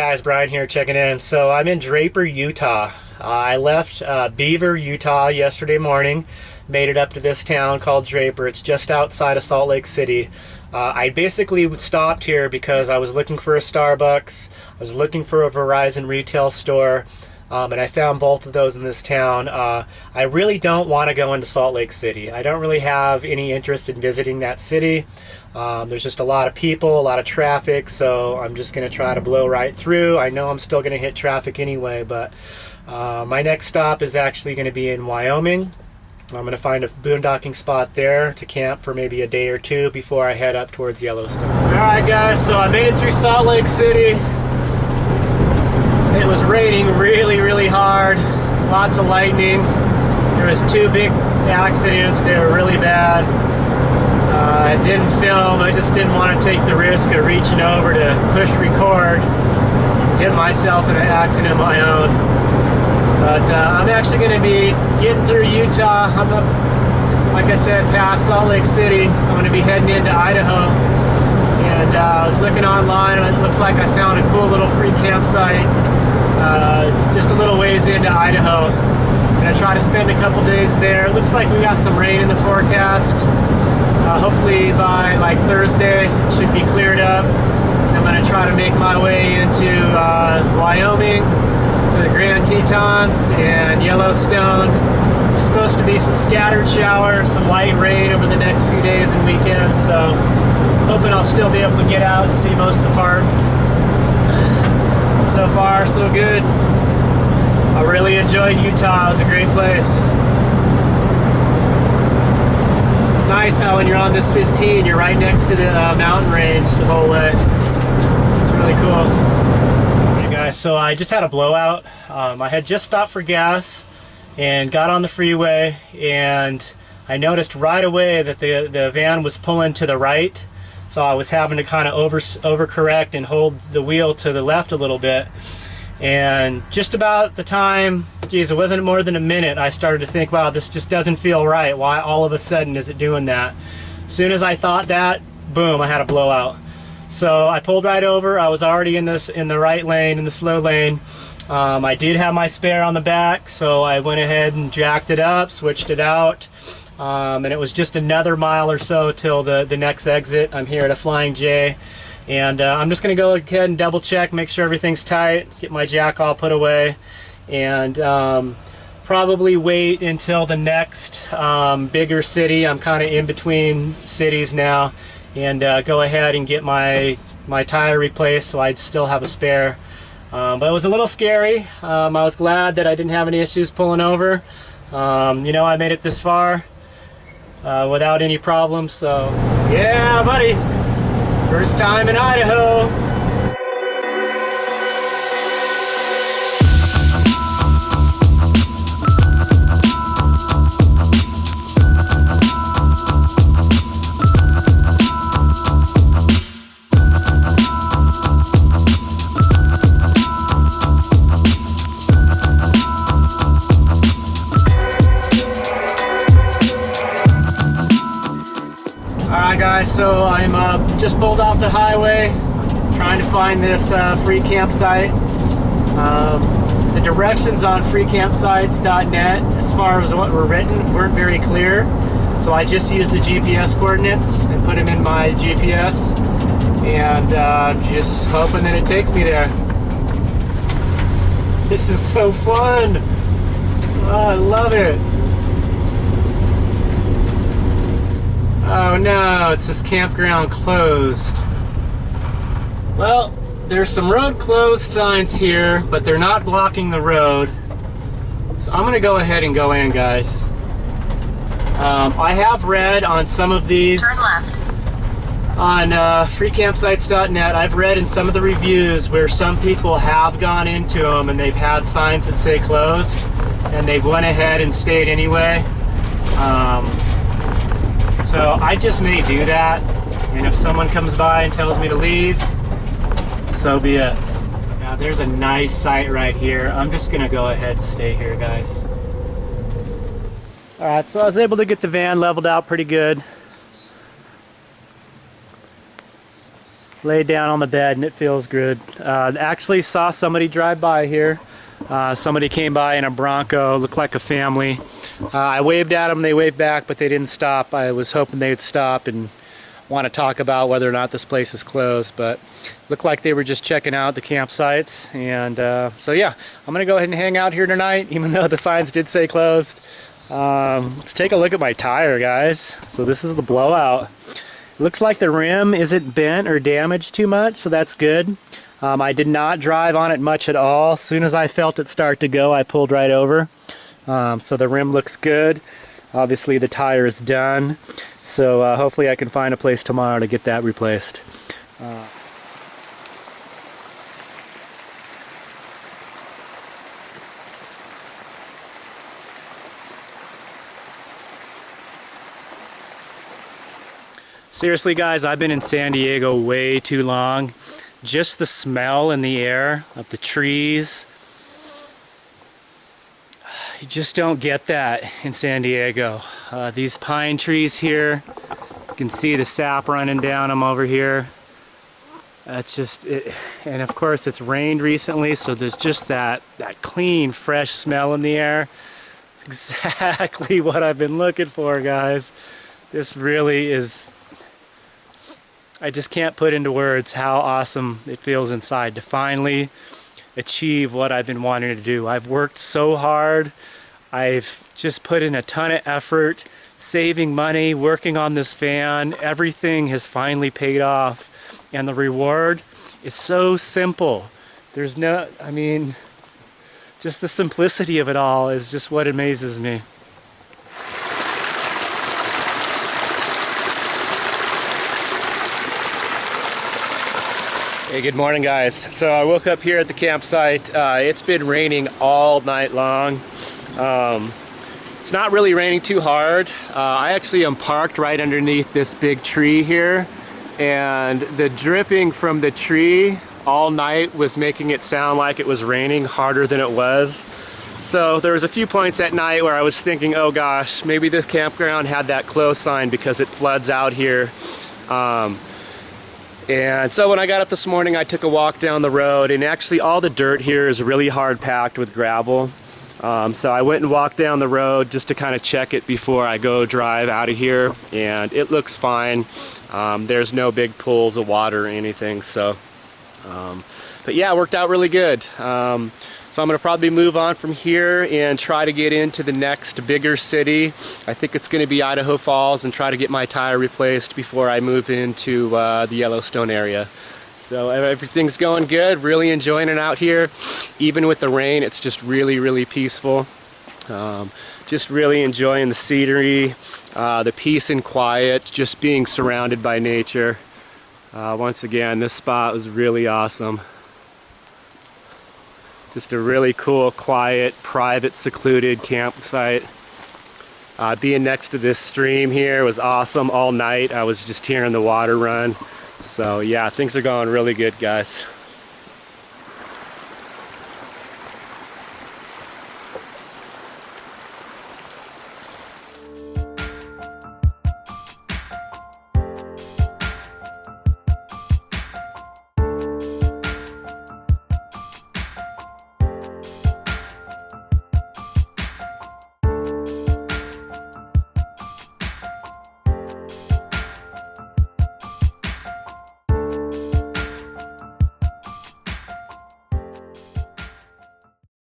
guys, Brian here checking in. So I'm in Draper, Utah. I left Beaver, Utah yesterday morning, made it up to this town called Draper. It's just outside of Salt Lake City. I basically stopped here because I was looking for a Starbucks, I was looking for a Verizon retail store, and I found both of those in this town. I really don't want to go into Salt Lake City. I don't really have any interest in visiting that city. There's just a lot of people, a lot of traffic, so I'm just going to try to blow right through. I know I'm still going to hit traffic anyway, but my next stop is actually going to be in Wyoming. I'm going to find a boondocking spot there to camp for maybe a day or two before I head up towards Yellowstone. Alright guys, so I made it through Salt Lake City. It was raining really hard, lots of lightning. There was 2 big accidents, they were really bad. I didn't film, I just didn't want to take the risk of reaching over to push record, get myself in an accident of my own. But I'm actually going to be getting through Utah. I'm up, like I said, past Salt Lake City. I'm going to be heading into Idaho. And I was looking online and it looks like I found a cool little free campsite just a little ways into Idaho. I'm going to try to spend a couple days there. It looks like we got some rain in the forecast. Hopefully by like Thursday it should be cleared up. I'm going to try to make my way into Wyoming for the Grand Tetons and Yellowstone. There's supposed to be some scattered showers, some light rain over the next few days and weekends, so hoping I'll still be able to get out and see most of the park. So far, so good. I really enjoyed Utah. It was a great place. It's nice how when you're on this 15, you're right next to the mountain range the whole way. It's really cool. Hey guys, so I just had a blowout. I had just stopped for gas and got on the freeway, and I noticed right away that the van was pulling to the right. So I was having to kind of overcorrect and hold the wheel to the left a little bit. And just about the time, geez, it wasn't more than a minute, I started to think, wow, this just doesn't feel right. Why all of a sudden is it doing that? As soon as I thought that, boom, I had a blowout. So I pulled right over. I was already in the right lane, in the slow lane. I did have my spare on the back, so I went ahead and jacked it up, switched it out. And it was just another mile or so till the next exit. I'm here at a Flying J, and I'm just going to go ahead and double check, make sure everything's tight, get my jack all put away, and probably wait until the next bigger city. I'm kind of in between cities now, and go ahead and get my tire replaced so I'd still have a spare. But it was a little scary. I was glad that I didn't have any issues pulling over. You know, I made it this far without any problems, so yeah, buddy, first time in Idaho. Alright guys, so I'm just pulled off the highway, trying to find this free campsite. The directions on freecampsites.net, as far as what were written, weren't very clear. So I just used the GPS coordinates and put them in my GPS, and just hoping that it takes me there. This is so fun! Oh, I love it! Oh no, it says campground closed. Well, there's some road closed signs here, but they're not blocking the road. So I'm gonna go ahead and go in, guys. I have read on some of these. Turn left. On freecampsites.net, I've read in some of the reviews where some people have gone into them and they've had signs that say closed, and they've went ahead and stayed anyway. So I just may do that, and if someone comes by and tells me to leave, so be it. Now there's a nice site right here. I'm just gonna go ahead and stay here, guys. Alright, so I was able to get the van leveled out pretty good. laid down on the bed and it feels good. Actually saw somebody drive by here. Somebody came by in a Bronco, looked like a family. I waved at them, they waved back, but they didn't stop. I was hoping they'd stop and want to talk about whether or not this place is closed, but looked like they were just checking out the campsites. And so yeah, I'm gonna go ahead and hang out here tonight, even though the signs did say closed. Let's take a look at my tire, guys. So this is the blowout. It looks like the rim isn't bent or damaged too much, so that's good. I did not drive on it much at all. As soon as I felt it start to go, I pulled right over. So the rim looks good. Obviously the tire is done. So hopefully I can find a place tomorrow to get that replaced. Seriously guys, I've been in San Diego way too long. Just the smell in the air of the trees. You just don't get that in San Diego. These pine trees here, you can see the sap running down them over here. That's just it. And of course it's rained recently, so there's just that clean, fresh smell in the air. It's exactly what I've been looking for, guys. This really is, I just can't put into words how awesome it feels inside to finally achieve what I've been wanting to do. I've worked so hard. I've just put in a ton of effort, saving money, working on this van. Everything has finally paid off. And the reward is so simple. There's no, I mean, just the simplicity of it all is just what amazes me. Hey, good morning guys. So I woke up here at the campsite. It's been raining all night long. It's not really raining too hard. I actually am parked right underneath this big tree here, and the dripping from the tree all night was making it sound like it was raining harder than it was. So there was a few points at night where I was thinking, oh gosh, maybe this campground had that close sign because it floods out here. And so when I got up this morning, I took a walk down the road, and actually all the dirt here is really hard packed with gravel. So I went and walked down the road just to kind of check it before I go drive out of here, and it looks fine. There's no big pools of water or anything, so but yeah, it worked out really good. So I'm going to probably move on from here and try to get into the next bigger city. I think it's going to be Idaho Falls, and try to get my tire replaced before I move into the Yellowstone area. So everything's going good, really enjoying it out here. Even with the rain, it's just really, really peaceful. Just really enjoying the scenery, the peace and quiet, just being surrounded by nature. Once again, this spot was really awesome. Just a really cool, quiet, private, secluded campsite. Being next to this stream here was awesome all night. I was just hearing the water run. So yeah, things are going really good, guys.